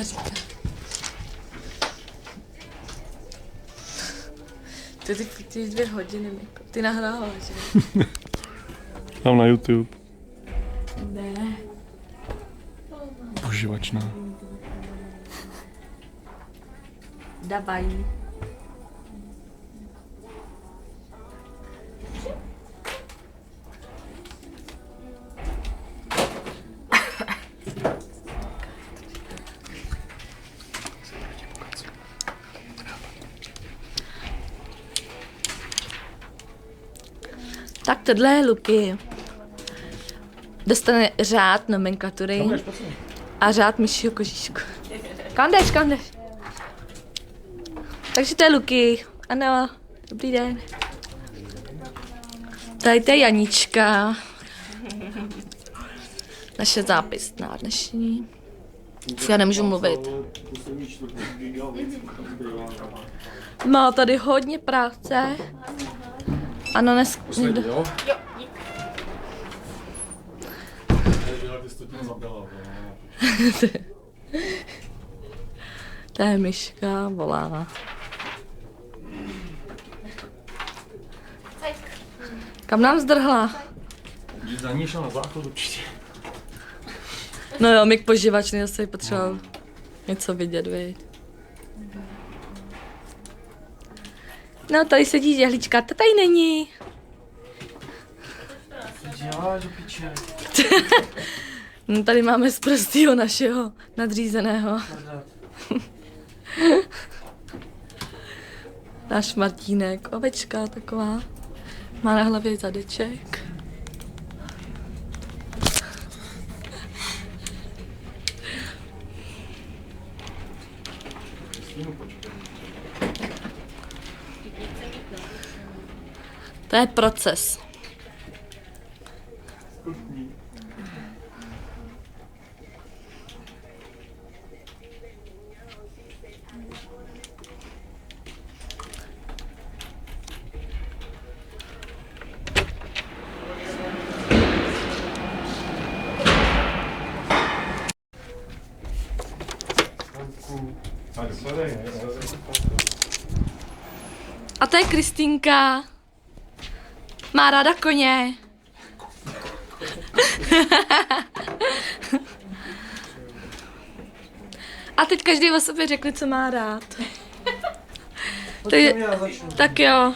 Lucia říká. Ty fotíš 2 hodiny, Miko. Ty nahráváš, že? Tam na YouTube. Ne. Poživačná. Davaj. Tak tohle je Luky. Dostane řád nomenklatury a řád myšího kožíšku. Kam jdeš? Takže to je Luky. Ano, dobrý den. Tady to je Janička. Naše zápisná dnešní. Já nemůžu mluvit. Má tady hodně práce. Ano, někdo. Jo. To je myška, volá. Kam nám zdrhla? Za ní šel na záchod určitě. No jo, Mik poživačný zase potřeboval něco vidět, viď. No, tady sedí žehlička, ta tady není. Děláš, piče. No, tady máme z prostýho našeho nadřízeného. Náš Martínek, ovečka taková. Má na hlavě zadeček. To je proces. A to je Kristýnka. Má ráda koně. A teď každý o sobě řekne, co má rád. Tak jo.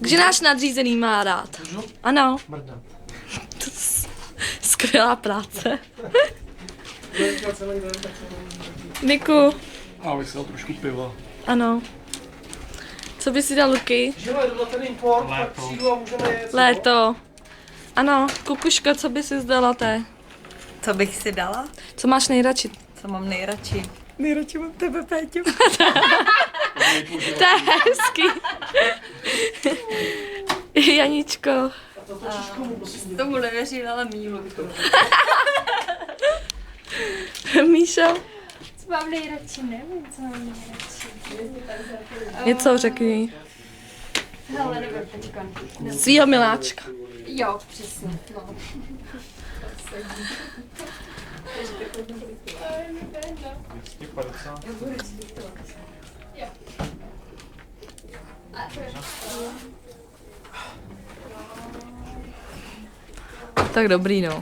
Takže náš nadřízený má rád. Ano. Skvělá práce. Miku. A bych si dal trošku piva. Ano. Co by si dal, Luky? Léto. Ano, kukuška, co by si dala té? Co bych si dala? Co máš nejradši? Co mám nejradši? Nejradši mám tebe, Péťo. To je hezký. Janičko. Tomu nevěřím, ale mílu. Míšo. Co mám nejradši? Nevím, co mám nejradši. Něco řekni. Hele, nebo teďka. Svýho miláčka. Jo, přesně. No. Tak dobrý, no.